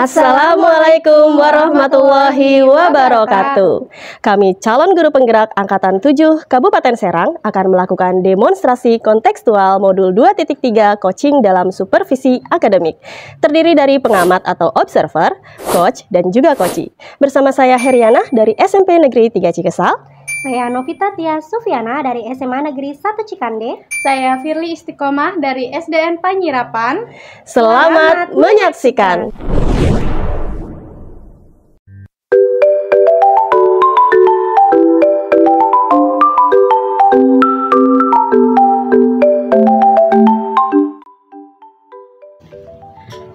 Assalamualaikum warahmatullahi wabarakatuh. Kami calon guru penggerak Angkatan 7 Kabupaten Serang akan melakukan demonstrasi kontekstual modul 2.3 coaching dalam supervisi akademik. Terdiri dari pengamat atau observer, coach, dan juga coachee. Bersama saya Heriana dari SMP Negeri 3 Cikesal. Saya Novita Tia Sufiana dari SMA Negeri 1 Cikande. Saya Firly Istiqomah dari SDN Panyirapan. Selamat menyaksikan.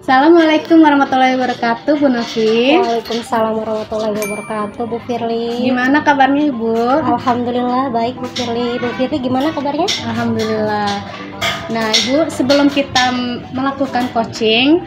Assalamualaikum warahmatullahi wabarakatuh, Bu Novi. Waalaikumsalam warahmatullahi wabarakatuh, Bu Firly. Gimana kabarnya, Ibu? Alhamdulillah baik, Bu Firly. Bu Firly gimana kabarnya? Alhamdulillah. Nah, Ibu, sebelum kita melakukan coaching,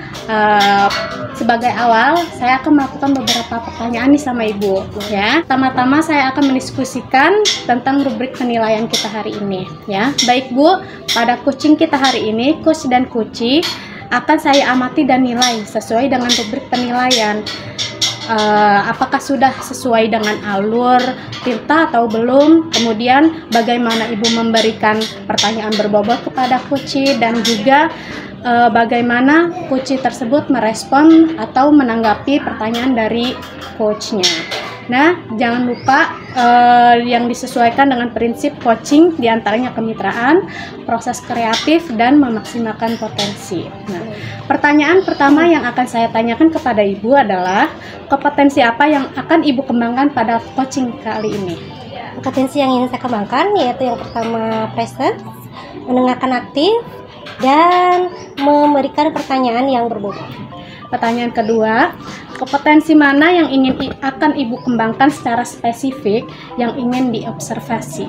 sebagai awal saya akan melakukan beberapa pertanyaan nih sama Ibu, ya. Pertama-tama saya akan mendiskusikan tentang rubrik penilaian kita hari ini, ya. Baik, Bu, pada coaching kita hari ini, coach dan coachee akan saya amati dan nilai sesuai dengan rubrik penilaian. Apakah sudah sesuai dengan alur tirta atau belum, kemudian bagaimana Ibu memberikan pertanyaan berbobot kepada coachee, dan juga bagaimana coachee tersebut merespon atau menanggapi pertanyaan dari coachnya. Nah, jangan lupa yang disesuaikan dengan prinsip coaching, diantaranya kemitraan, proses kreatif, dan memaksimalkan potensi. Nah, pertanyaan pertama yang akan saya tanyakan kepada Ibu adalah, kompetensi apa yang akan Ibu kembangkan pada coaching kali ini? Kompetensi yang ingin saya kembangkan yaitu yang pertama present, mendengarkan aktif, dan memberikan pertanyaan yang berbobot. Pertanyaan kedua, kompetensi mana yang akan Ibu kembangkan secara spesifik yang ingin diobservasi?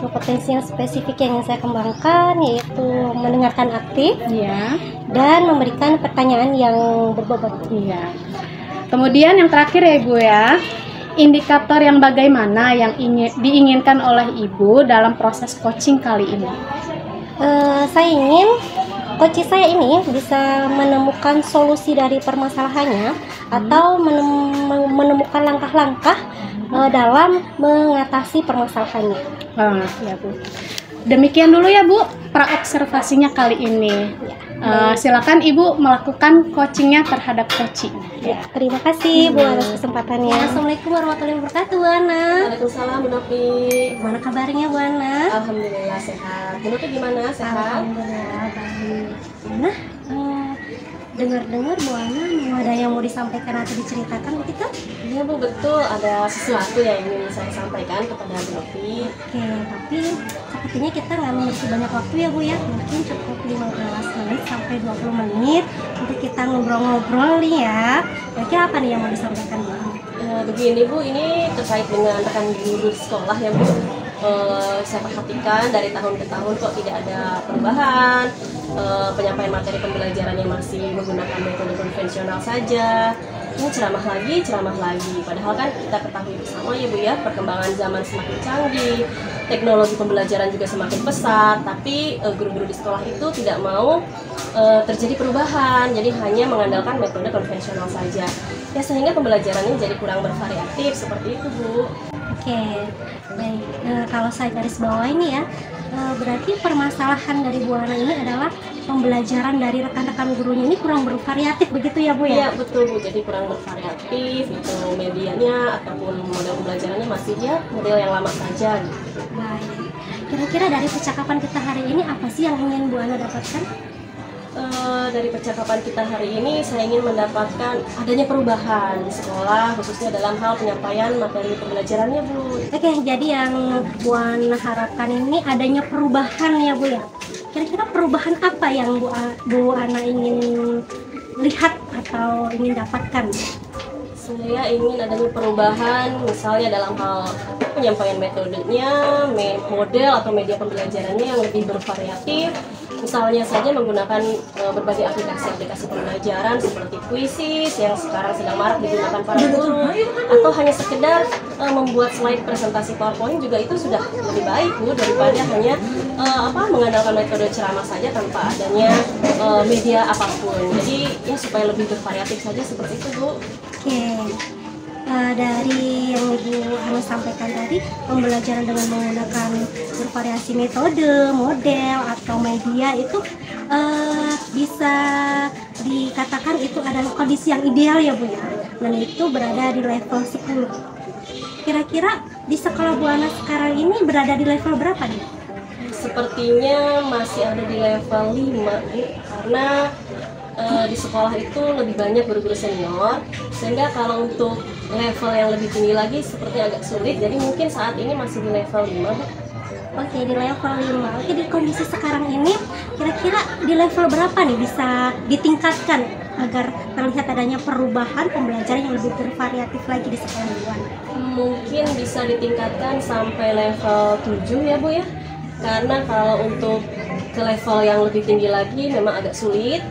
Kompetensi yang spesifik yang ingin saya kembangkan yaitu mendengarkan aktif, Ya. dan memberikan pertanyaan yang berbobot. Iya. Kemudian yang terakhir ya Ibu ya, indikator yang bagaimana yang diinginkan oleh Ibu dalam proses coaching kali ini? Saya ingin coach saya ini bisa menemukan solusi dari permasalahannya atau menemukan langkah-langkah dalam mengatasi permasalahannya. Ya Bu. Demikian dulu ya Bu, praobservasinya kali ini. Silakan Ibu melakukan coachingnya terhadap coaching. Ya, terima kasih Bu atas kesempatannya. Assalamualaikum warahmatullahi wabarakatuh, Bu Ana. Waalaikumsalam, Bu Novi. Gimana kabarnya, Bu Ana? Alhamdulillah sehat. Bu Novi gimana? Sehat? Alhamdulillah baik. Nah, dengar-dengar Bu Ana ada yang mau disampaikan atau diceritakan begitu? Iya Bu, betul. Ada sesuatu yang ingin saya sampaikan kepada Bu Novi. Oke, tapi sepertinya kita nggak memiliki banyak waktu ya Bu ya. Mungkin cukup 15 menit sampai 20 menit untuk kita ngobrol-ngobrol nih ya. Kira-kira apa nih yang mau disampaikan Bu Ana? Begini Bu, ini terkait dengan rekan guru di sekolah ya Bu. Saya perhatikan dari tahun ke tahun kok tidak ada perubahan, penyampaian materi pembelajarannya masih menggunakan metode konvensional saja. Ini ceramah lagi, padahal kan kita ketahui bersama ya Bu ya, perkembangan zaman semakin canggih, teknologi pembelajaran juga semakin pesat, tapi guru-guru di sekolah itu tidak mau terjadi perubahan, jadi hanya mengandalkan metode konvensional saja. Ya sehingga pembelajarannya jadi kurang bervariatif seperti itu Bu. Oke, baik. Kalau saya garis bawah ini ya, berarti permasalahan dari Bu Ana ini adalah pembelajaran dari rekan-rekan gurunya ini kurang bervariatif begitu ya Bu ya? Iya betul Bu, jadi kurang bervariatif, itu medianya ataupun model pembelajarannya masih ya model yang lama saja gitu. Baik. Kira-kira dari percakapan kita hari ini apa sih yang ingin Bu Ana dapatkan? Dari percakapan kita hari ini saya ingin mendapatkan adanya perubahan di sekolah, khususnya dalam hal penyampaian materi pembelajarannya Bu. Oke, jadi yang Bu Ana harapkan ini adanya perubahan ya Bu ya. Kira-kira perubahan apa yang Bu Ana ingin lihat atau ingin dapatkan? Saya ingin adanya perubahan, misalnya dalam hal penyampaian metodenya, model atau media pembelajarannya yang lebih bervariatif. Misalnya saja menggunakan berbagai aplikasi-aplikasi pembelajaran seperti Quizzes yang sekarang sedang marak digunakan para guru, atau hanya sekedar membuat slide presentasi PowerPoint juga itu sudah lebih baik Bu daripada hanya mengandalkan metode ceramah saja tanpa adanya media apapun. Jadi ya supaya lebih bervariatif saja seperti itu Bu. Oke. Dari yang Ibu Ana sampaikan tadi, pembelajaran dengan menggunakan bervariasi metode, model, atau media itu bisa dikatakan itu adalah kondisi yang ideal ya Bu ya, dan itu berada di level 10. Kira-kira di sekolah Bu Ana sekarang ini berada di level berapa nih? Sepertinya masih ada di level 5 Bu, karena di sekolah itu lebih banyak guru-guru senior, sehingga kalau untuk level yang lebih tinggi lagi seperti agak sulit, jadi mungkin saat ini masih di level 5 Bu. Oke, di level 5. Oke, di kondisi sekarang ini kira-kira di level berapa nih bisa ditingkatkan agar terlihat adanya perubahan pembelajaran yang lebih bervariatif lagi di sekolah Bu Ana? Mungkin bisa ditingkatkan sampai level 7 ya Bu ya, karena kalau untuk ke level yang lebih tinggi lagi memang agak sulit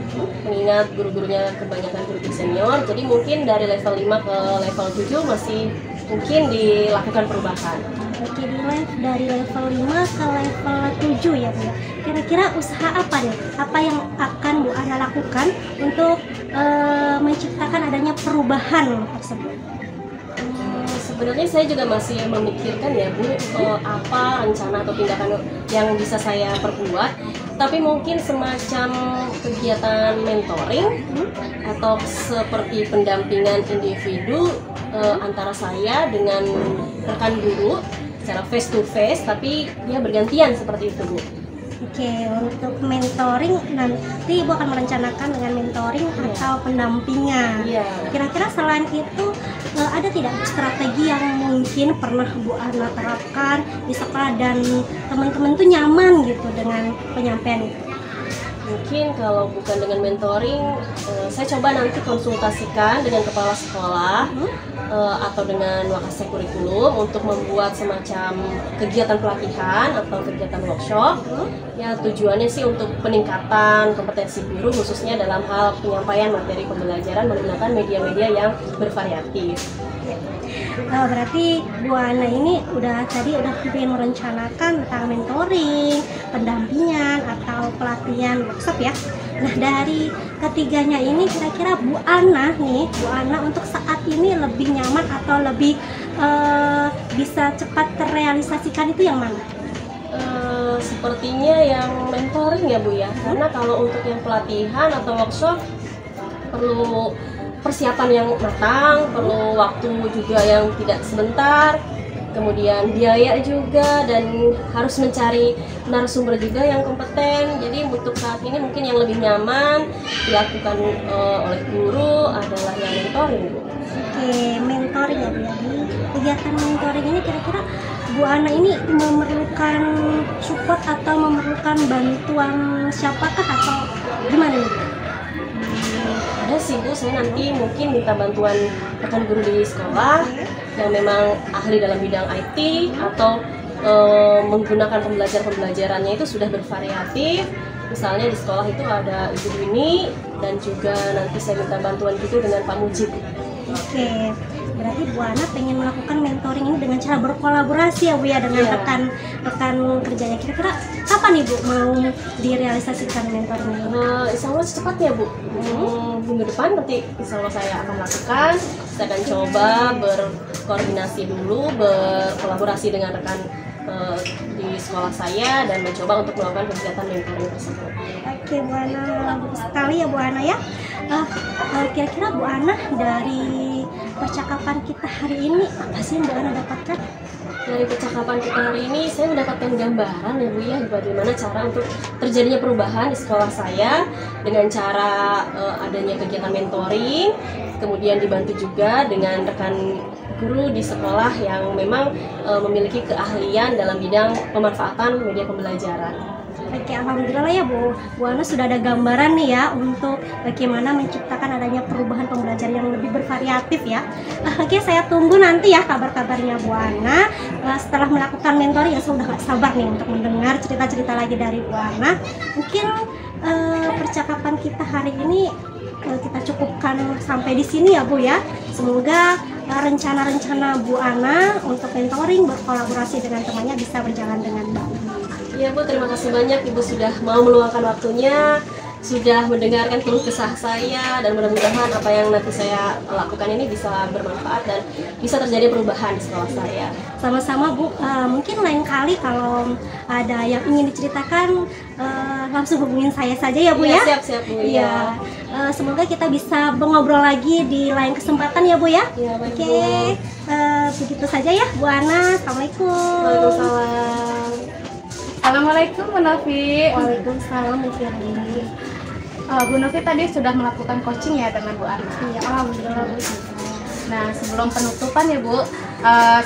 mengingat guru-gurunya kebanyakan guru senior, jadi mungkin dari level 5 ke level 7 masih mungkin dilakukan perubahan. Oke, dari level 5 ke level 7 ya Bu ya. Kira-kira usaha apa nih? Apa yang akan Bu Ana lakukan untuk menciptakan adanya perubahan tersebut? Sebenarnya saya juga masih memikirkan ya Bu, apa rencana atau tindakan yang bisa saya perbuat. Tapi mungkin semacam kegiatan mentoring atau seperti pendampingan individu antara saya dengan rekan guru secara face to face, tapi dia bergantian seperti itu Bu. Oke, untuk mentoring nanti Ibu akan merencanakan dengan mentoring atau pendampingan. Iya. Kira-kira selain itu ada tidak strategi yang mungkin pernah Bu Ana terapkan di sekolah dan teman-teman tuh nyaman gitu dengan penyampaian itu? Mungkin kalau bukan dengan mentoring, saya coba nanti konsultasikan dengan kepala sekolah atau dengan wakasek kurikulum untuk membuat semacam kegiatan pelatihan atau kegiatan workshop. Ya tujuannya sih untuk peningkatan kompetensi guru khususnya dalam hal penyampaian materi pembelajaran menggunakan media-media yang bervariatif. Berarti Bu Ana ini udah ingin merencanakan tentang mentoring, pendampingan atau pelatihan workshop ya. Nah, dari ketiganya ini kira-kira Bu Ana untuk saat ini lebih nyaman atau lebih bisa cepat terrealisasikan itu yang mana? Sepertinya yang mentoring ya Bu ya, karena kalau untuk yang pelatihan atau workshop perlu persiapan yang matang, perlu waktu juga yang tidak sebentar, kemudian biaya juga, dan harus mencari narasumber juga yang kompeten. Jadi untuk saat ini mungkin yang lebih nyaman dilakukan oleh guru adalah yang mentoring Bu. Oke, mentoring ya Bu ya. Di kegiatan mentoring ini kira-kira Bu Ana ini memerlukan support atau memerlukan bantuan siapakah atau gimana nih? Ada sih Bu, saya nanti mungkin minta bantuan rekan guru di sekolah yang memang ahli dalam bidang IT atau menggunakan pembelajarannya itu sudah bervariatif. Misalnya di sekolah itu ada Ibu Dini dan juga nanti saya minta bantuan juga dengan Pak Mujib. Oke, berarti Bu Ana pengen melakukan mentoring ini dengan cara berkolaborasi ya Bu ya dengan rekan kerjanya. Kira-kira kapan nih Bu mau direalisasikan mentoring ini? Insya Allah secepatnya Bu. Minggu depan nanti insya Allah saya akan lakukan. Saya akan coba berkoordinasi dulu, berkolaborasi dengan rekan di sekolah saya dan mencoba untuk melakukan kegiatan mentoring tersebut. Oke Bu Ana, bagus sekali ya Bu Ana ya. Kira-kira Bu Ana dari percakapan kita hari ini apa sih yang Bu Ana dapatkan? Dari percakapan kita hari ini saya mendapatkan gambaran ya Bu ya, bagaimana cara untuk terjadinya perubahan di sekolah saya dengan cara adanya kegiatan mentoring, kemudian dibantu juga dengan rekan guru di sekolah yang memang memiliki keahlian dalam bidang pemanfaatan media pembelajaran. Oke, alhamdulillah ya Bu Ana sudah ada gambaran nih ya untuk bagaimana menciptakan adanya perubahan pembelajaran yang lebih bervariatif ya. Oke, saya tunggu nanti ya kabar-kabarnya Bu Ana setelah melakukan mentoring. Ya, saya udah gak sabar nih untuk mendengar cerita-cerita lagi dari Bu Ana. Mungkin percakapan kita hari ini kita cukupkan sampai di sini ya Bu ya. Semoga rencana-rencana Bu Ana untuk mentoring berkolaborasi dengan temannya bisa berjalan dengan baik. Iya Bu, terima kasih banyak Ibu sudah mau meluangkan waktunya, sudah mendengarkan keluh kesah saya, dan mudah-mudahan apa yang nanti saya lakukan ini bisa bermanfaat dan bisa terjadi perubahan di sekolah saya. Sama-sama Bu, mungkin lain kali kalau ada yang ingin diceritakan langsung hubungin saya saja ya Bu ya. Siap-siap Bu. Iya. Semoga kita bisa ngobrol lagi di lain kesempatan ya Bu ya. Iya, baik, Oke, begitu saja ya Bu Ana. Assalamualaikum. Waalaikumsalam. Assalamualaikum Bu Novi. Waalaikumsalam Bu Firly. Bu Novi tadi sudah melakukan coaching ya dengan Bu Ana. Iya, alhamdulillah Bu. Nah, sebelum penutupan ya Bu,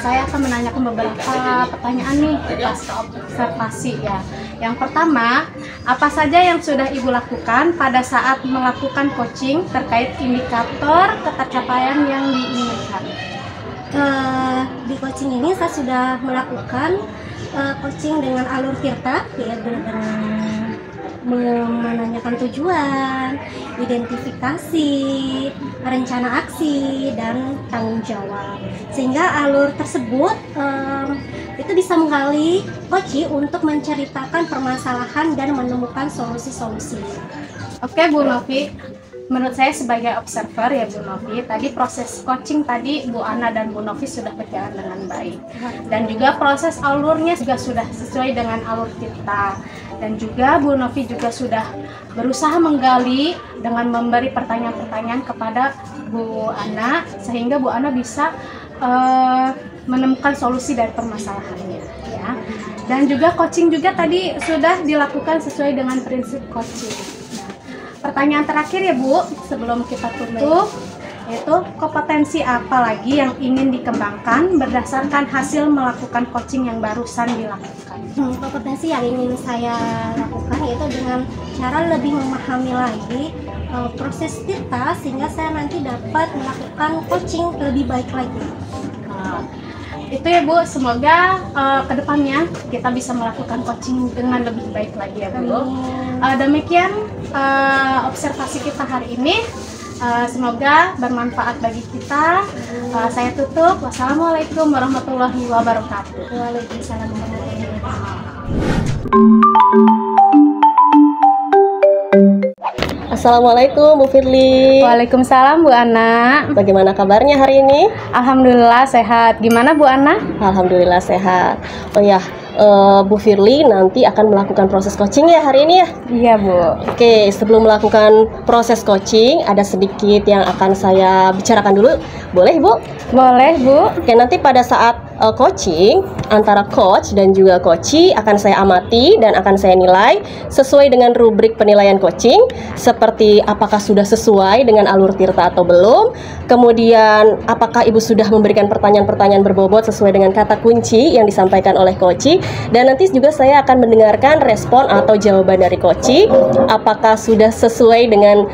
saya akan menanyakan beberapa pertanyaan nih pasca observasi ya. Yang pertama, apa saja yang sudah Ibu lakukan pada saat melakukan coaching terkait indikator ketercapaian yang diinginkan? Di coaching ini saya sudah melakukan coaching dengan alur Tirta, yaitu dengan menanyakan tujuan, identifikasi, rencana aksi, dan tanggung jawab. Sehingga alur tersebut itu bisa menggali coach untuk menceritakan permasalahan dan menemukan solusi-solusi. Oke Bu Novi, menurut saya sebagai observer ya Bu Novi, tadi proses coaching tadi Bu Ana dan Bu Novi sudah berjalan dengan baik. Dan juga proses alurnya juga sudah sesuai dengan alur kita. Dan juga Bu Novi juga sudah berusaha menggali dengan memberi pertanyaan-pertanyaan kepada Bu Ana, sehingga Bu Ana bisa menemukan solusi dari permasalahannya ya. Dan juga coaching juga tadi sudah dilakukan sesuai dengan prinsip coaching. Pertanyaan terakhir ya Bu, sebelum kita tutup, yaitu kompetensi apa lagi yang ingin dikembangkan berdasarkan hasil melakukan coaching yang barusan dilakukan? Kompetensi yang ingin saya lakukan yaitu dengan cara lebih memahami lagi proses kita, sehingga saya nanti dapat melakukan coaching lebih baik lagi. Itu ya Bu, semoga kedepannya kita bisa melakukan coaching dengan lebih baik lagi ya Bu. Demikian observasi kita hari ini. Semoga bermanfaat bagi kita. Saya tutup. Wassalamualaikum warahmatullahi wabarakatuh. Waalaikumsalam warahmatullahi wabarakatuh. Assalamualaikum Bu Firly. Waalaikumsalam Bu Ana. Bagaimana kabarnya hari ini? Alhamdulillah sehat. Gimana Bu Ana? Alhamdulillah sehat. Oh ya, Bu Firly nanti akan melakukan proses coaching ya hari ini ya? Iya Bu. Oke, sebelum melakukan proses coaching, ada sedikit yang akan saya bicarakan dulu. Boleh Bu? Boleh Bu. Oke, nanti pada saat coaching, antara coach dan juga coachee akan saya amati dan akan saya nilai sesuai dengan rubrik penilaian coaching, seperti apakah sudah sesuai dengan alur Tirta atau belum, kemudian apakah Ibu sudah memberikan pertanyaan-pertanyaan berbobot sesuai dengan kata kunci yang disampaikan oleh coachee, dan nanti juga saya akan mendengarkan respon atau jawaban dari coachee, apakah sudah sesuai dengan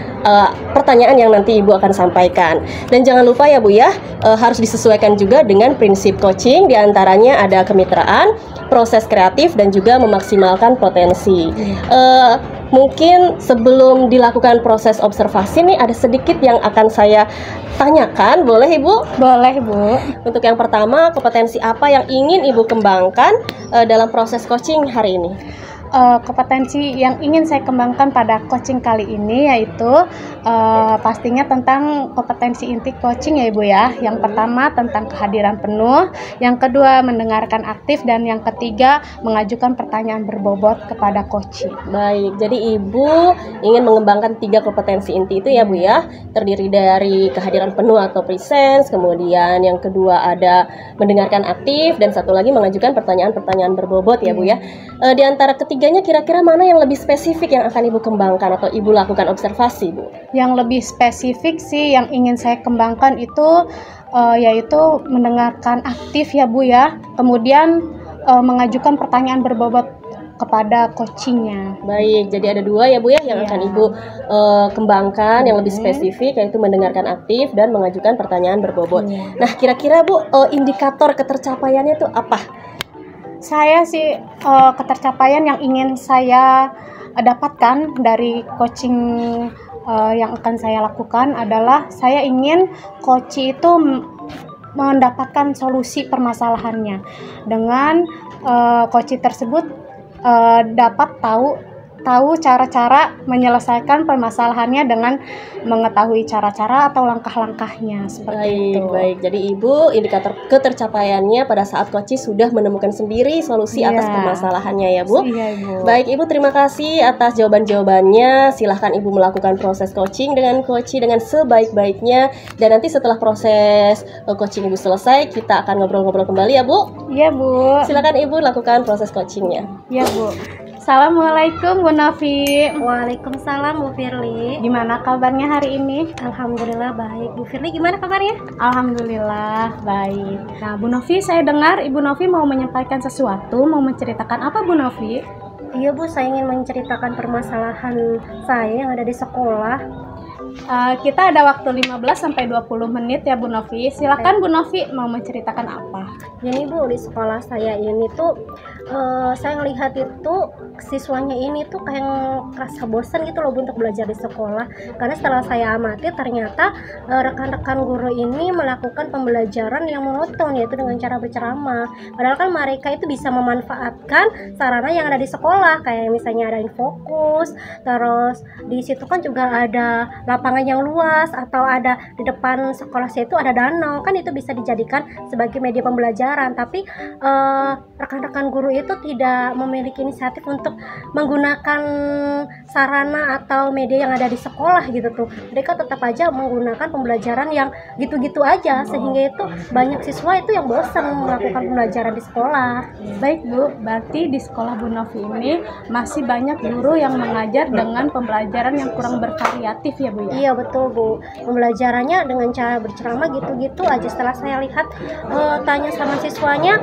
pertanyaan yang nanti Ibu akan sampaikan. Dan jangan lupa ya Bu ya, harus disesuaikan juga dengan prinsip coaching, diantaranya ada kemitraan, proses kreatif, dan juga memaksimalkan potensi. Mungkin sebelum dilakukan proses observasi nih, ada sedikit yang akan saya tanyakan, boleh Ibu? Boleh Bu. Untuk yang pertama, kompetensi apa yang ingin Ibu kembangkan dalam proses coaching hari ini? Kompetensi yang ingin saya kembangkan pada coaching kali ini yaitu pastinya tentang kompetensi inti coaching ya Ibu ya. Yang pertama tentang kehadiran penuh, yang kedua mendengarkan aktif, dan yang ketiga mengajukan pertanyaan berbobot kepada coaching. Baik, jadi Ibu ingin mengembangkan 3 kompetensi inti itu ya Bu ya, terdiri dari kehadiran penuh atau presence, kemudian yang kedua ada mendengarkan aktif, dan satu lagi mengajukan pertanyaan-pertanyaan berbobot ya Bu ya. Di antara ketiganya kira-kira mana yang lebih spesifik yang akan Ibu kembangkan atau Ibu lakukan observasi Bu? Yang lebih spesifik sih yang ingin saya kembangkan itu yaitu mendengarkan aktif ya Bu ya, kemudian mengajukan pertanyaan berbobot kepada coachingnya. Baik, jadi ada dua ya Bu ya yang Iya. akan Ibu kembangkan yang lebih spesifik, yaitu mendengarkan aktif dan mengajukan pertanyaan berbobot. Iya. Nah, kira-kira Bu, indikator ketercapaiannya itu apa? Saya sih ketercapaian yang ingin saya dapatkan dari coaching yang akan saya lakukan adalah saya ingin coach itu mendapatkan solusi permasalahannya dengan coach tersebut dapat tahu cara-cara menyelesaikan permasalahannya dengan mengetahui cara-cara atau langkah-langkahnya seperti itu. Baik. Jadi Ibu indikator ketercapaiannya pada saat coach sudah menemukan sendiri solusi Iya. atas permasalahannya ya Bu. Iya, Ibu. Baik Ibu, terima kasih atas jawaban-jawabannya. Silahkan Ibu melakukan proses coaching dengan coach dengan sebaik-baiknya. Dan nanti setelah proses coaching Ibu selesai, kita akan ngobrol-ngobrol kembali ya Bu. Iya, Bu. Silakan Ibu lakukan proses coachingnya. Iya, Bu. Assalamualaikum Bu Novi. Waalaikumsalam Bu Firly. Gimana kabarnya hari ini? Alhamdulillah baik. Bu Firly gimana kabarnya? Alhamdulillah baik. Nah, Bu Novi, saya dengar Ibu Novi mau menyampaikan sesuatu, mau menceritakan apa Bu Novi? Iya Bu, saya ingin menceritakan permasalahan saya yang ada di sekolah. Kita ada waktu 15-20 menit ya Bu Novi. Silakan Bu Novi mau menceritakan apa? Jadi Bu, di sekolah saya ini tuh saya ngelihat itu siswanya ini tuh kayak merasa bosan gitu loh Bu untuk belajar di sekolah. Karena setelah saya amati ternyata rekan-rekan guru ini melakukan pembelajaran yang monoton, yaitu dengan cara berceramah. Padahal kan mereka itu bisa memanfaatkan sarana yang ada di sekolah, kayak misalnya ada infokus, terus di situ kan juga ada lapangan yang luas, atau ada di depan sekolah saya itu ada danau, kan itu bisa dijadikan sebagai media pembelajaran. Tapi rekan-rekan guru itu tidak memiliki inisiatif untuk menggunakan sarana atau media yang ada di sekolah gitu tuh. Mereka tetap aja menggunakan pembelajaran yang gitu-gitu aja, sehingga itu banyak siswa itu yang bosan melakukan pembelajaran di sekolah. Baik Bu, berarti di sekolah Bu Novi ini masih banyak guru yang mengajar dengan pembelajaran yang kurang bervariatif ya Bu ya? Iya betul Bu, pembelajarannya dengan cara berceramah gitu-gitu aja. Setelah saya lihat tanya sama siswanya,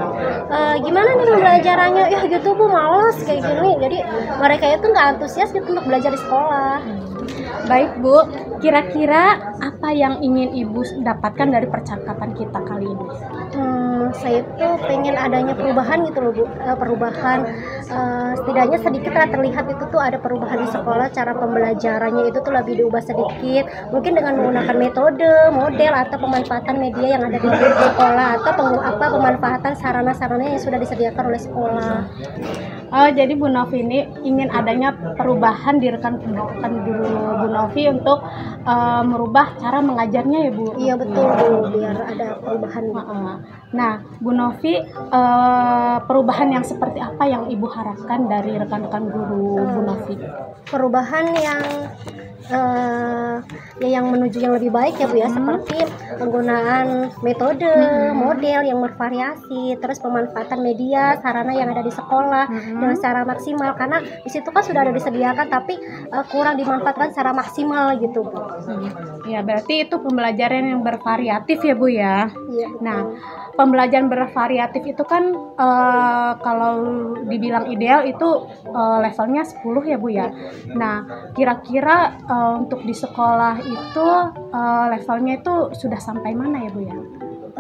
gimana nih pembelajarannya, ya gitu Bu, males kayak gini. Jadi mereka itu nggak antusias gitu untuk belajar di sekolah. Baik Bu, kira-kira apa yang ingin Ibu dapatkan dari percakapan kita kali ini? Saya tuh pengen adanya perubahan gitu loh Bu, perubahan setidaknya sedikit lah terlihat itu tuh ada perubahan di sekolah, cara pembelajarannya itu tuh lebih diubah sedikit, mungkin dengan menggunakan metode, model, atau pemanfaatan media yang ada di sekolah, atau pemanfaatan sarana-sarana yang sudah disediakan oleh sekolah. Oh, jadi Bu Novi ini ingin adanya perubahan di rekan-rekan guru Bu Novi untuk merubah cara mengajarnya ya Bu? Iya betul Bu, biar ada perubahan. Nah, Bu Novi, perubahan yang seperti apa yang Ibu harapkan dari rekan-rekan guru Bu Novi? Perubahan yang yang menuju yang lebih baik ya Bu ya, seperti penggunaan metode, model yang bervariasi, terus pemanfaatan media, sarana yang ada di sekolah dengan secara maksimal, karena di situ kan sudah ada disediakan tapi kurang dimanfaatkan secara maksimal gitu Bu. Ya, berarti itu pembelajaran yang bervariatif ya Bu ya. Iya. Nah, pembelajaran bervariatif itu kan kalau dibilang ideal itu levelnya 10 ya Bu ya. Nah, kira-kira untuk di sekolah itu levelnya itu sudah sampai mana ya Bu ya?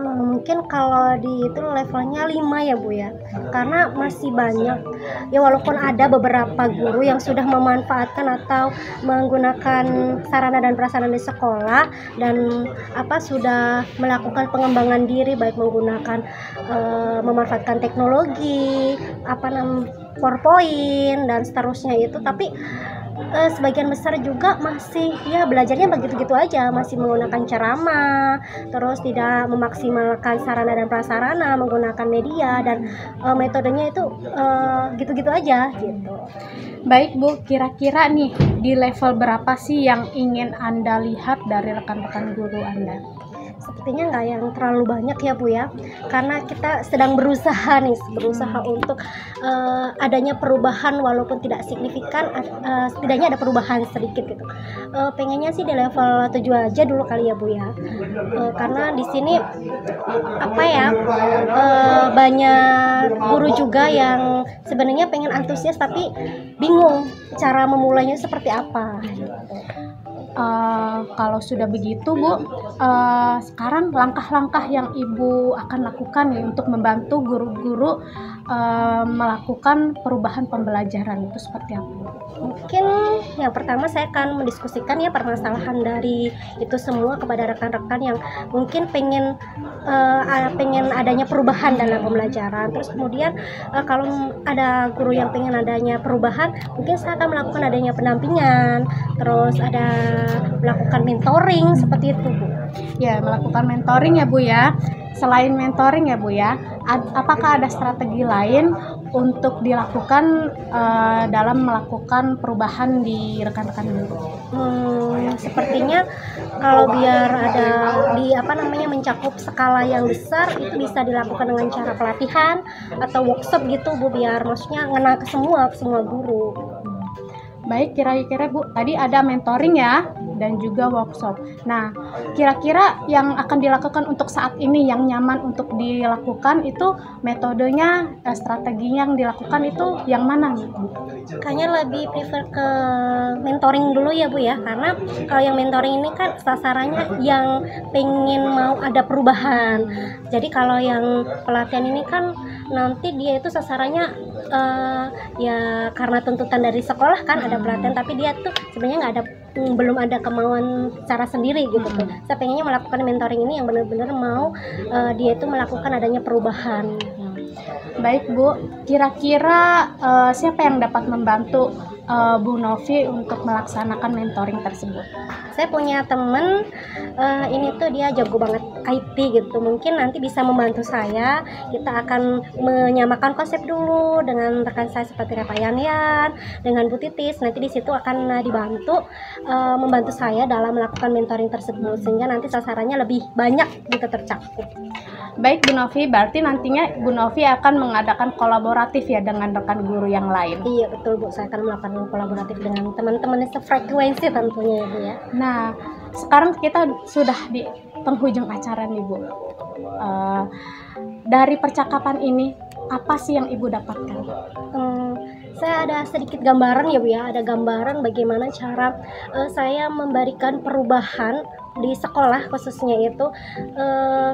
Mungkin kalau di itu levelnya 5 ya Bu ya, karena masih banyak ya, walaupun ada beberapa guru yang sudah memanfaatkan atau menggunakan sarana dan prasarana di sekolah dan sudah melakukan pengembangan diri, baik menggunakan memanfaatkan teknologi, PowerPoint dan seterusnya itu, tapi sebagian besar juga masih ya belajarnya begitu-gitu aja, masih menggunakan ceramah, terus tidak memaksimalkan sarana dan prasarana, menggunakan media dan metodenya itu gitu-gitu aja gitu. Baik Bu, kira-kira nih di level berapa sih yang ingin Anda lihat dari rekan-rekan guru Anda? sepertinya nggak yang terlalu banyak ya Bu ya, karena kita sedang berusaha untuk adanya perubahan walaupun tidak signifikan, setidaknya ada perubahan sedikit gitu. Pengennya sih di level 7 aja dulu kali ya Bu ya, karena di sini apa ya, banyak guru juga yang sebenarnya pengen antusias tapi bingung cara memulainya seperti apa. Kalau sudah begitu Bu, sekarang langkah-langkah yang Ibu akan lakukan nih untuk membantu guru-guru melakukan perubahan pembelajaran itu seperti apa? Mungkin yang pertama saya akan mendiskusikan ya permasalahan dari itu semua kepada rekan-rekan yang mungkin pengen adanya perubahan dalam pembelajaran. Terus kemudian kalau ada guru yang pengen adanya perubahan, mungkin saya akan melakukan adanya pendampingan, terus ada melakukan mentoring seperti itu Bu. Ya, melakukan mentoring ya Bu ya. Selain mentoring ya Bu ya, apakah ada strategi lain untuk dilakukan dalam melakukan perubahan di rekan-rekan guru? Sepertinya kalau biar ada mencakup skala yang besar, itu bisa dilakukan dengan cara pelatihan atau workshop gitu Bu, biar maksudnya ngena ke semua guru. Baik, kira-kira Bu, tadi ada mentoring ya, dan juga workshop. Nah, kira-kira yang akan dilakukan untuk saat ini yang nyaman untuk dilakukan itu metodenya, strateginya yang dilakukan itu yang mana Bu? Kayaknya lebih prefer ke mentoring dulu ya Bu ya, karena kalau yang mentoring ini kan sasarannya yang pengen mau ada perubahan. Jadi kalau yang pelatihan ini kan nanti dia itu sasarannya ya karena tuntutan dari sekolah kan ada pelatihan, tapi dia tuh sebenarnya belum ada kemauan cara sendiri gitu tuh. Saya pengennya melakukan mentoring ini yang benar-benar mau dia itu melakukan adanya perubahan. Baik Bu, kira-kira siapa yang dapat membantu Bu Novi untuk melaksanakan mentoring tersebut? Saya punya temen ini tuh dia jago banget IT gitu, mungkin nanti bisa membantu saya. Kita akan menyamakan konsep dulu dengan rekan saya seperti Pak Yan, dengan Bu Titis. Nanti di situ akan dibantu membantu saya dalam melakukan mentoring tersebut, sehingga nanti sasarannya lebih banyak gitu tercakup. Baik Bu Novi, berarti nantinya Bu Novi akan mengadakan kolaboratif ya dengan rekan guru yang lain? Iya betul Bu, saya akan melakukan kolaboratif dengan teman-teman sefrekuensi tentunya ya Bu ya. Nah, sekarang kita sudah di penghujung acara nih Bu. Dari percakapan ini, apa sih yang Ibu dapatkan? Saya ada sedikit gambaran ya Bu ya, ada gambaran bagaimana cara saya memberikan perubahan di sekolah khususnya itu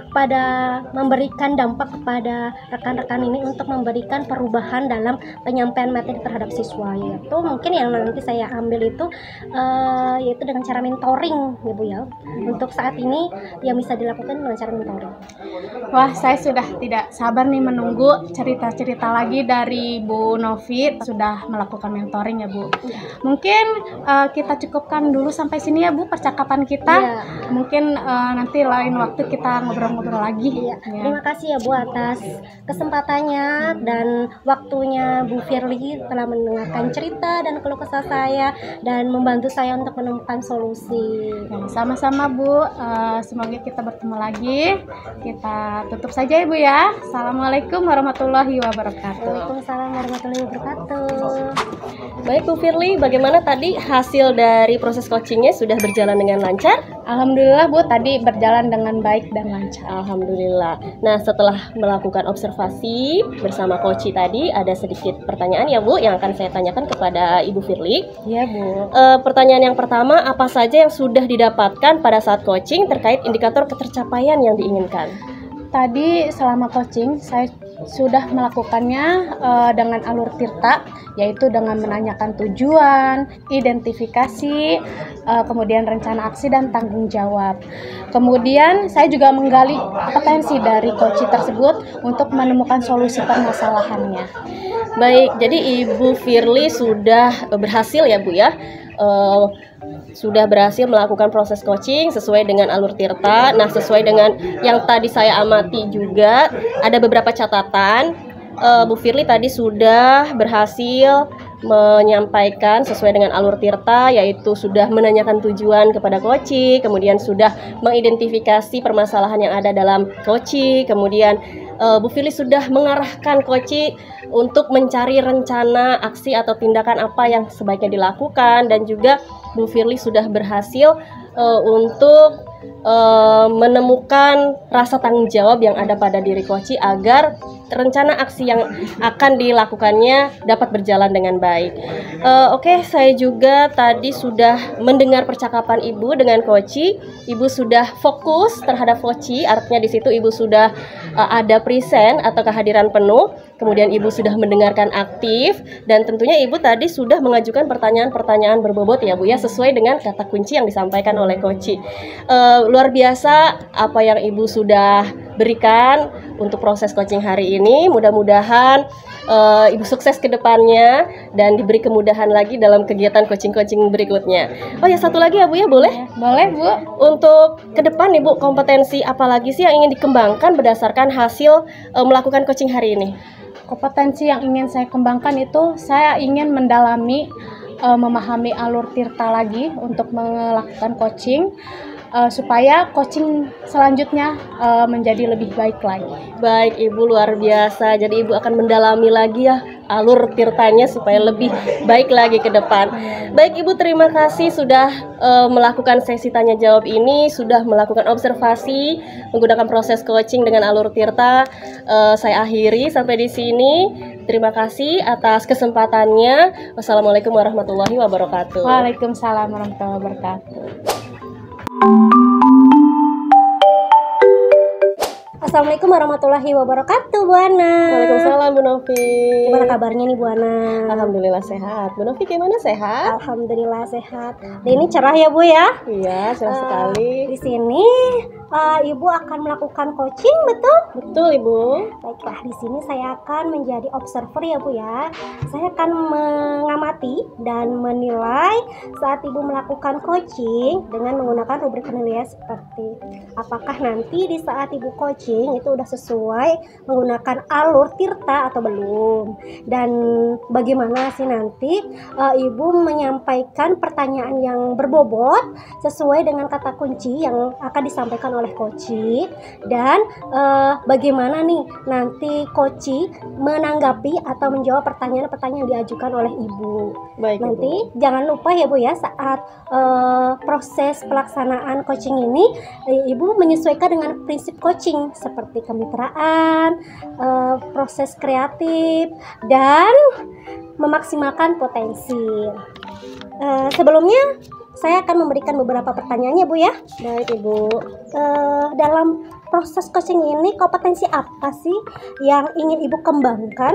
pada memberikan dampak kepada rekan-rekan ini untuk memberikan perubahan dalam penyampaian materi terhadap siswa, yaitu mungkin yang nanti saya ambil itu yaitu dengan cara mentoring ya Bu ya. Untuk saat ini yang bisa dilakukan dengan cara mentoring. Wah, saya sudah tidak sabar nih menunggu cerita-cerita lagi dari Bu Novi sudah melakukan mentoring ya Bu. Mungkin kita cukupkan dulu sampai sini ya Bu percakapan kita. Ya. Mungkin nanti lain waktu kita ngobrol-ngobrol lagi. Ya. Terima kasih ya Bu atas kesempatannya dan waktunya Bu Firly telah mendengarkan cerita dan keluh kesah saya dan membantu saya untuk menemukan solusi. Ya, sama-sama Bu, semoga kita bertemu lagi. Kita tutup saja ya Bu ya. Assalamualaikum warahmatullahi wabarakatuh. Waalaikumsalam warahmatullahi wabarakatuh. Baik Bu Firly, bagaimana tadi hasil dari proses coachingnya sudah berjalan dengan lancar? Alhamdulillah Bu, tadi berjalan dengan baik dan lancar. Alhamdulillah. Nah, setelah melakukan observasi bersama Koci tadi, ada sedikit pertanyaan ya Bu yang akan saya tanyakan kepada Ibu Firly. Iya Bu. Pertanyaan yang pertama, apa saja yang sudah didapatkan pada saat coaching terkait indikator ketercapaian yang diinginkan? Tadi selama coaching saya sudah melakukannya dengan alur tirta, yaitu dengan menanyakan tujuan, identifikasi, kemudian rencana aksi dan tanggung jawab. Kemudian saya juga menggali potensi dari coach tersebut untuk menemukan solusi permasalahannya. Baik, jadi Ibu Firly sudah berhasil ya Bu ya, sudah berhasil melakukan proses coaching sesuai dengan alur tirta. Nah, sesuai dengan yang tadi saya amati juga, ada beberapa catatan. Bu Firly tadi sudah berhasil menyampaikan sesuai dengan alur Tirta, yaitu sudah menanyakan tujuan kepada Koci, kemudian sudah mengidentifikasi permasalahan yang ada dalam Koci, kemudian Bu Firly sudah mengarahkan Koci untuk mencari rencana aksi atau tindakan apa yang sebaiknya dilakukan, dan juga Bu Firly sudah berhasil untuk menemukan rasa tanggung jawab yang ada pada diri Koci agar rencana aksi yang akan dilakukannya dapat berjalan dengan baik. Oke, saya juga tadi sudah mendengar percakapan Ibu dengan Koci. Ibu sudah fokus terhadap Koci, artinya di situ Ibu sudah ada present atau kehadiran penuh. Kemudian Ibu sudah mendengarkan aktif, dan tentunya Ibu tadi sudah mengajukan pertanyaan-pertanyaan berbobot ya Bu ya, sesuai dengan kata kunci yang disampaikan oleh Koci. Luar biasa apa yang Ibu sudah berikan untuk proses coaching hari ini. Mudah-mudahan Ibu sukses ke depannya dan diberi kemudahan lagi dalam kegiatan coaching-coaching berikutnya. Oh ya, satu lagi ya Bu ya, boleh? Boleh Bu. Untuk ke depan Ibu, kompetensi apa lagi sih yang ingin dikembangkan berdasarkan hasil melakukan coaching hari ini? Kompetensi yang ingin saya kembangkan itu saya ingin mendalami, memahami alur Tirta lagi untuk melakukan coaching, supaya coaching selanjutnya menjadi lebih baik lagi. Baik Ibu, luar biasa. Jadi Ibu akan mendalami lagi ya alur Tirtanya supaya lebih baik lagi ke depan. Baik Ibu, terima kasih sudah melakukan sesi tanya jawab ini, sudah melakukan observasi menggunakan proses coaching dengan alur Tirta. Saya akhiri sampai di sini. Terima kasih atas kesempatannya. Wassalamualaikum warahmatullahi wabarakatuh. Waalaikumsalam warahmatullahi wabarakatuh. Assalamualaikum warahmatullahi wabarakatuh, Bu Ana. Waalaikumsalam Bu Novi. Gimana kabarnya nih Bu Ana? Alhamdulillah sehat. Bu Novi gimana, sehat? Alhamdulillah sehat. Dan ini cerah ya Bu ya? Iya, cerah sekali. Di sini Ibu akan melakukan coaching, betul? Betul Ibu. Baiklah, di sini saya akan menjadi observer ya Bu ya. Saya akan mengamati dan menilai saat Ibu melakukan coaching dengan menggunakan rubrik penilaian seperti apakah nanti di saat Ibu coaching itu udah sesuai menggunakan alur Tirta atau belum, dan bagaimana sih nanti Ibu menyampaikan pertanyaan yang berbobot sesuai dengan kata kunci yang akan disampaikan oleh Koci, dan bagaimana nih nanti Koci menanggapi atau menjawab pertanyaan-pertanyaan yang diajukan oleh Ibu. Baik, nanti Ibu. Jangan lupa ya Bu ya, saat proses pelaksanaan coaching ini Ibu menyesuaikan dengan prinsip coaching seperti kemitraan, proses kreatif, dan memaksimalkan potensi. Sebelumnya saya akan memberikan beberapa pertanyaannya Bu ya. Baik Ibu. Dalam proses coaching ini kompetensi apa sih yang ingin Ibu kembangkan?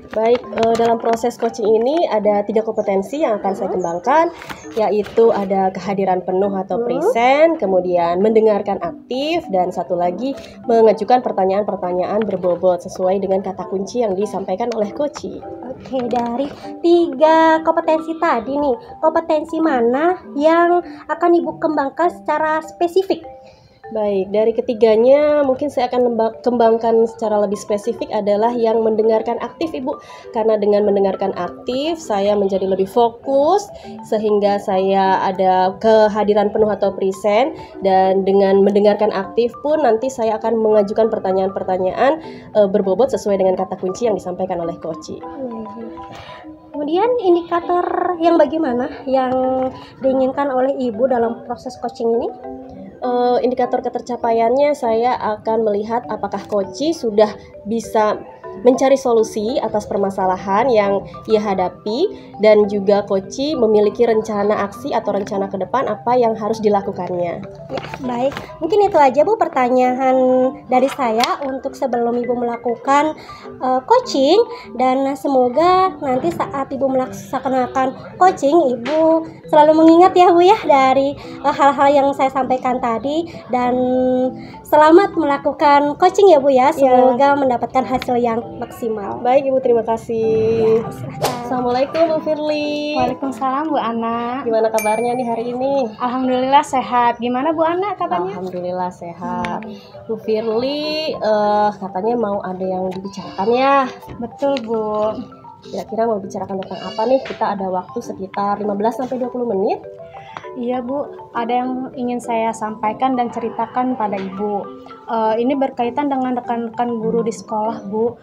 Baik, dalam proses coaching ini ada 3 kompetensi yang akan saya kembangkan, yaitu ada kehadiran penuh atau present, kemudian mendengarkan aktif, dan satu lagi mengajukan pertanyaan-pertanyaan berbobot sesuai dengan kata kunci yang disampaikan oleh Koci. Oke, dari 3 kompetensi tadi nih, kompetensi mana yang akan Ibu kembangkan secara spesifik? Baik, dari ketiganya mungkin saya akan kembangkan secara lebih spesifik adalah yang mendengarkan aktif Ibu. Karena dengan mendengarkan aktif saya menjadi lebih fokus sehingga saya ada kehadiran penuh atau present, dan dengan mendengarkan aktif pun nanti saya akan mengajukan pertanyaan-pertanyaan berbobot sesuai dengan kata kunci yang disampaikan oleh Koci. Kemudian indikator yang bagaimana yang diinginkan oleh Ibu dalam proses coaching ini? Indikator ketercapaiannya saya akan melihat apakah Koci sudah bisa mencari solusi atas permasalahan yang ia hadapi, dan juga Koci memiliki rencana aksi atau rencana ke depan apa yang harus dilakukannya. Ya, baik. Mungkin itu aja Bu pertanyaan dari saya untuk sebelum Ibu melakukan coaching, dan semoga nanti saat Ibu melaksanakan coaching Ibu selalu mengingat ya Bu ya dari hal-hal yang saya sampaikan tadi, dan selamat melakukan coaching ya Bu ya. Semoga mendapatkan hasil yang maksimal. Baik Ibu, terima kasih. Silahkan. Assalamualaikum Bu Firly. Waalaikumsalam Bu Ana. Gimana kabarnya nih hari ini? Alhamdulillah sehat. Gimana Bu Ana kabarnya? Alhamdulillah sehat. Bu Firly katanya mau ada yang dibicarakan ya. Betul Bu. Kira-kira mau bicarakan tentang apa nih? Kita ada waktu sekitar 15-20 menit. Iya Bu, ada yang ingin saya sampaikan dan ceritakan pada Ibu. Ini berkaitan dengan rekan-rekan guru di sekolah Bu.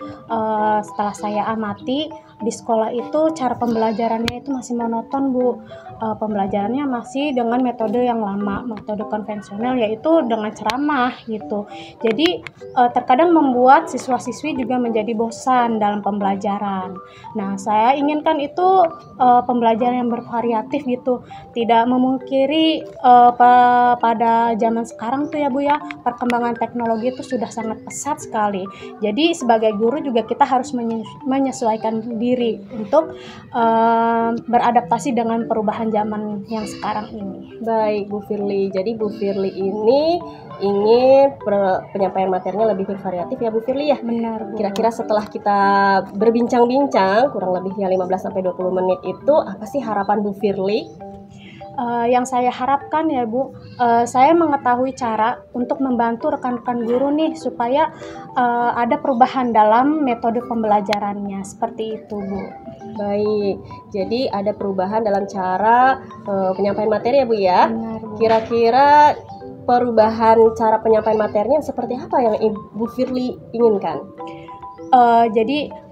Setelah saya amati, di sekolah itu cara pembelajarannya itu masih monoton Bu. Pembelajarannya masih dengan metode yang lama, metode konvensional, yaitu dengan ceramah gitu. Jadi terkadang membuat siswa-siswi juga menjadi bosan dalam pembelajaran. Nah, saya inginkan itu pembelajaran yang bervariatif gitu, tidak memungkiri pada zaman sekarang tuh ya Bu ya, perkembangan teknologi itu sudah sangat pesat sekali. Jadi sebagai guru juga kita harus menyesuaikan diri untuk beradaptasi dengan perubahan zaman yang sekarang ini. Baik Bu Firly, jadi Bu Firly ini ingin penyampaian materinya lebih bervariatif ya Bu Firly ya? Benar Bu. Kira-kira setelah kita berbincang-bincang kurang lebihnya 15-20 menit itu, apa sih harapan Bu Firly? Yang saya harapkan ya Bu, saya mengetahui cara untuk membantu rekan-rekan guru nih supaya ada perubahan dalam metode pembelajarannya, seperti itu Bu. Baik, jadi ada perubahan dalam cara penyampaian materi ya Bu ya? Benar Bu. Kira-kira perubahan cara penyampaian materinya seperti apa yang Bu Firly inginkan? Jadi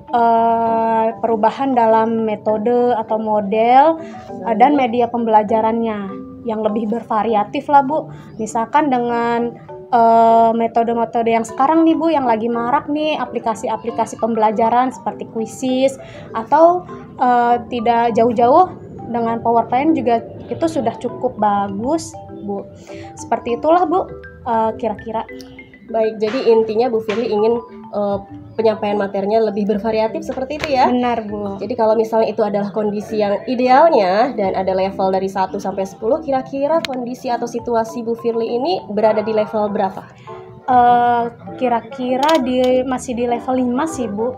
perubahan dalam metode atau model dan media pembelajarannya yang lebih bervariatif lah Bu. Misalkan dengan metode-metode yang sekarang nih Bu, yang lagi marak nih, aplikasi-aplikasi pembelajaran seperti Quizzes, atau tidak jauh-jauh dengan PowerPoint juga itu sudah cukup bagus Bu. Seperti itulah Bu, kira-kira. Baik, jadi intinya Bu Firly ingin penyampaian materinya lebih bervariatif seperti itu ya? Benar Bu. Jadi kalau misalnya itu adalah kondisi yang idealnya dan ada level dari 1 sampai 10, kira-kira kondisi atau situasi Bu Firly ini berada di level berapa? Kira-kira masih di level 5 sih Bu,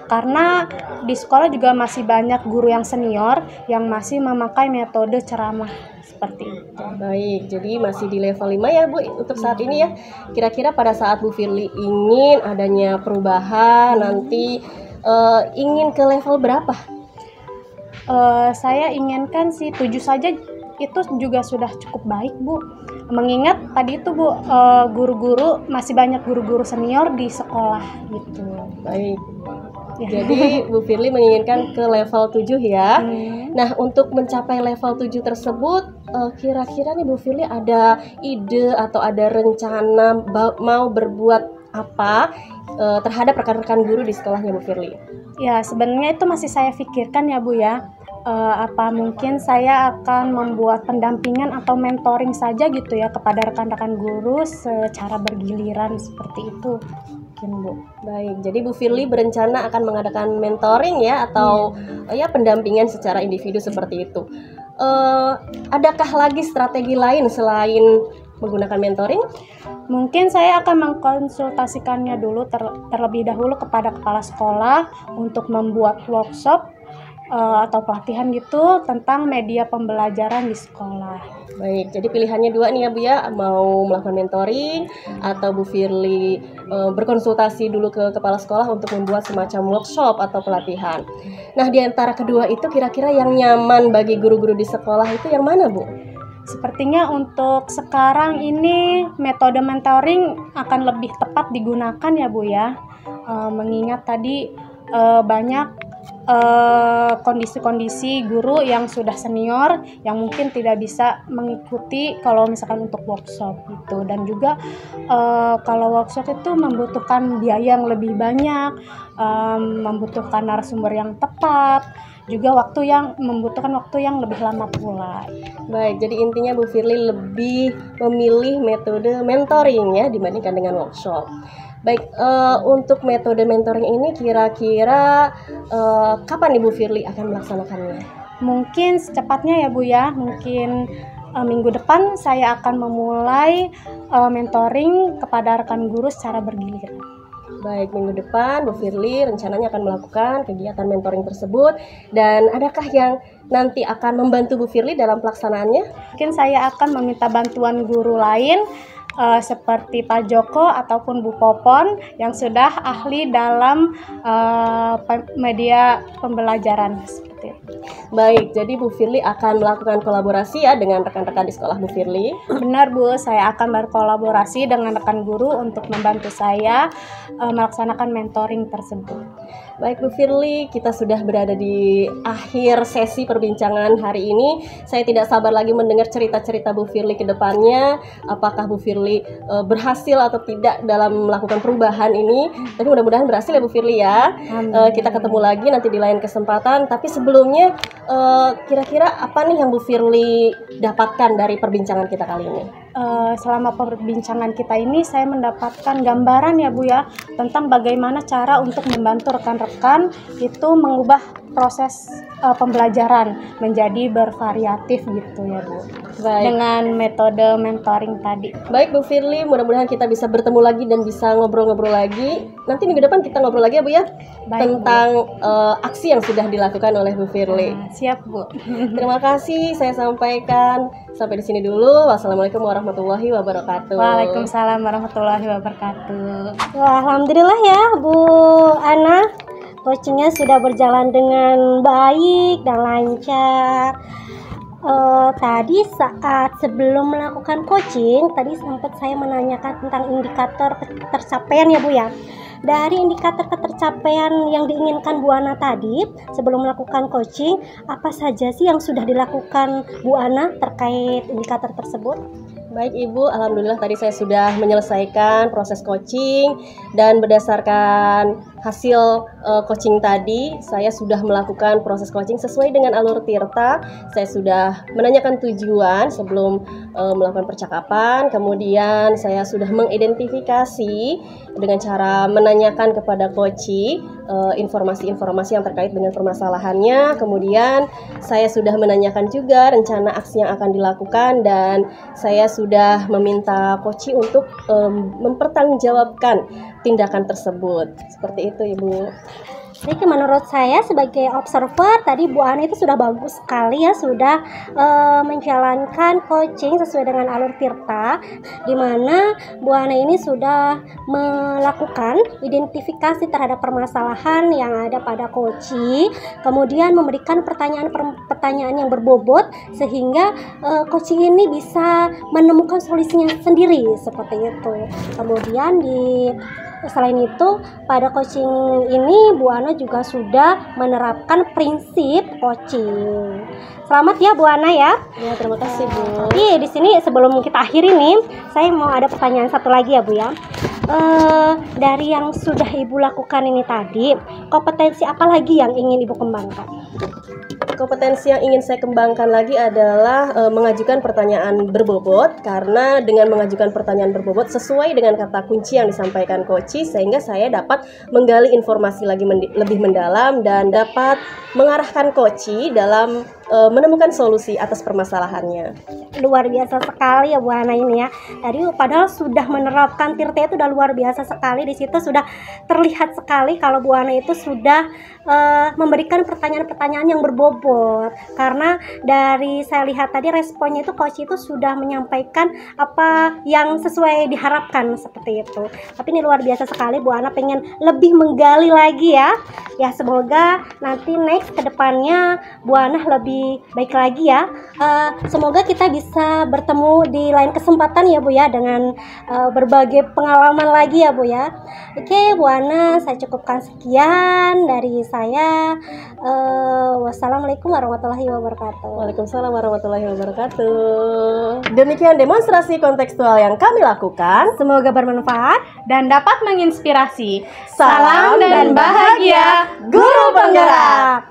karena di sekolah juga masih banyak guru yang senior yang masih memakai metode ceramah seperti itu. Baik, jadi masih di level 5 ya Bu untuk saat ini ya. Kira-kira pada saat Bu Firly ingin adanya perubahan nanti ingin ke level berapa? Saya inginkan sih 7 saja, itu juga sudah cukup baik Bu. Mengingat tadi itu Bu, guru-guru masih banyak guru-guru senior di sekolah gitu. Baik. Ya. Jadi Bu Firly menginginkan ke level 7 ya. Nah, untuk mencapai level 7 tersebut, kira-kira nih Bu Firly ada ide atau ada rencana mau berbuat apa terhadap rekan-rekan guru di sekolahnya Bu Firly? Ya, sebenarnya itu masih saya pikirkan ya Bu ya. Apa mungkin saya akan membuat pendampingan atau mentoring saja gitu ya kepada rekan-rekan guru secara bergiliran seperti itu mungkin Bu. Baik, jadi Bu Firly berencana akan mengadakan mentoring ya atau ya pendampingan secara individu seperti itu. Adakah lagi strategi lain selain menggunakan mentoring? Mungkin saya akan mengkonsultasikannya dulu terlebih dahulu kepada kepala sekolah untuk membuat workshop atau pelatihan gitu tentang media pembelajaran di sekolah. Baik, jadi pilihannya 2 nih ya Bu ya, mau melakukan mentoring atau Bu Firly berkonsultasi dulu ke kepala sekolah untuk membuat semacam workshop atau pelatihan. Nah, di antara kedua itu kira-kira yang nyaman bagi guru-guru di sekolah itu yang mana Bu? Sepertinya untuk sekarang ini metode mentoring akan lebih tepat digunakan ya Bu ya, mengingat tadi banyak kondisi-kondisi guru yang sudah senior yang mungkin tidak bisa mengikuti kalau misalkan untuk workshop gitu, dan juga kalau workshop itu membutuhkan biaya yang lebih banyak, membutuhkan narasumber yang tepat, juga membutuhkan waktu yang lebih lama pula. Baik, jadi intinya Bu Firly lebih memilih metode mentoring ya dibandingkan dengan workshop. Baik, untuk metode mentoring ini kira-kira kapan nih Bu Firly akan melaksanakannya? Mungkin secepatnya ya Bu ya, mungkin minggu depan saya akan memulai mentoring kepada rekan guru secara bergiliran. Baik, minggu depan Bu Firly rencananya akan melakukan kegiatan mentoring tersebut. Dan adakah yang nanti akan membantu Bu Firly dalam pelaksanaannya? Mungkin saya akan meminta bantuan guru lain seperti Pak Joko ataupun Bu Popon yang sudah ahli dalam media pembelajaran seperti itu. Baik, jadi Bu Firly akan melakukan kolaborasi ya dengan rekan-rekan di sekolah Bu Firly. Benar Bu, saya akan berkolaborasi dengan rekan guru untuk membantu saya melaksanakan mentoring tersebut. Baik Bu Firly, kita sudah berada di akhir sesi perbincangan hari ini. Saya tidak sabar lagi mendengar cerita-cerita Bu Firly ke depannya. Apakah Bu Firly berhasil atau tidak dalam melakukan perubahan ini? Tapi mudah-mudahan berhasil ya Bu Firly ya. Kita ketemu lagi nanti di lain kesempatan. Tapi sebelumnya, kira-kira apa nih yang Bu Firly dapatkan dari perbincangan kita kali ini? Selama perbincangan kita ini saya mendapatkan gambaran ya Bu ya tentang bagaimana cara untuk membantu rekan-rekan itu mengubah proses pembelajaran menjadi bervariatif gitu ya Bu. Baik. Dengan metode mentoring tadi. Baik Bu Firly, mudah-mudahan kita bisa bertemu lagi dan bisa ngobrol-ngobrol lagi. Nanti minggu depan kita ngobrol lagi ya Bu ya. Baik, tentang aksi yang sudah dilakukan oleh Bu Firly. Siap Bu. Terima kasih saya sampaikan. Sampai di sini dulu. Wassalamualaikum warahmatullahi wabarakatuh. Waalaikumsalam warahmatullahi wabarakatuh. Wah, alhamdulillah ya Bu Ana, coachingnya sudah berjalan dengan baik dan lancar. Tadi saat sebelum melakukan coaching, tadi sempat saya menanyakan tentang indikator ketercapaian ya Bu ya. Dari indikator ketercapaian yang diinginkan Bu Ana tadi sebelum melakukan coaching, apa saja sih yang sudah dilakukan Bu Ana terkait indikator tersebut? Baik Ibu, alhamdulillah tadi saya sudah menyelesaikan proses coaching dan berdasarkan hasil coaching tadi, saya sudah melakukan proses coaching sesuai dengan alur Tirta. Saya sudah menanyakan tujuan sebelum melakukan percakapan, kemudian saya sudah mengidentifikasi dengan cara menanyakan kepada coach informasi-informasi yang terkait dengan permasalahannya. Kemudian saya sudah menanyakan juga rencana aksi yang akan dilakukan dan saya sudah meminta coach untuk mempertanggungjawabkan tindakan tersebut. Seperti itu Ibu. Jadi menurut saya sebagai observer tadi Bu Ana itu sudah bagus sekali ya, sudah menjalankan coaching sesuai dengan alur Tirta, di mana Bu Ana ini sudah melakukan identifikasi terhadap permasalahan yang ada pada coaching, kemudian memberikan pertanyaan yang berbobot sehingga coaching ini bisa menemukan solusinya sendiri seperti itu. Kemudian selain itu, pada coaching ini Bu Ana juga sudah menerapkan prinsip coaching. Selamat ya Bu Ana ya. Ya, terima kasih Bu. Tapi di sini sebelum kita akhiri nih, saya mau ada pertanyaan satu lagi ya Bu ya. Dari yang sudah Ibu lakukan ini tadi, kompetensi apa lagi yang ingin Ibu kembangkan? Kompetensi yang ingin saya kembangkan lagi adalah mengajukan pertanyaan berbobot, karena dengan mengajukan pertanyaan berbobot sesuai dengan kata kunci yang disampaikan coach, sehingga saya dapat menggali informasi lagi lebih mendalam dan dapat mengarahkan coach dalam menemukan solusi atas permasalahannya. Luar biasa sekali ya Bu Ana ini ya. Tadi padahal sudah menerapkan Tirta itu udah luar biasa sekali. Di situ sudah terlihat sekali kalau Bu Ana itu sudah memberikan pertanyaan-pertanyaan yang berbobot. Karena dari saya lihat tadi responnya itu coach itu sudah menyampaikan apa yang sesuai diharapkan seperti itu. Tapi ini luar biasa sekali, Bu Ana pengen lebih menggali lagi ya. Ya semoga nanti next kedepannya Bu Ana lebih baik lagi ya. Semoga kita bisa bertemu di lain kesempatan ya Bu ya, dengan berbagai pengalaman lagi ya Bu ya. Oke Bu Ana, saya cukupkan sekian dari saya. Wassalamualaikum warahmatullahi wabarakatuh. Waalaikumsalam warahmatullahi wabarakatuh. Demikian demonstrasi kontekstual yang kami lakukan. Semoga bermanfaat Dan dapat menginspirasi. Salam dan bahagia, Guru Penggerak.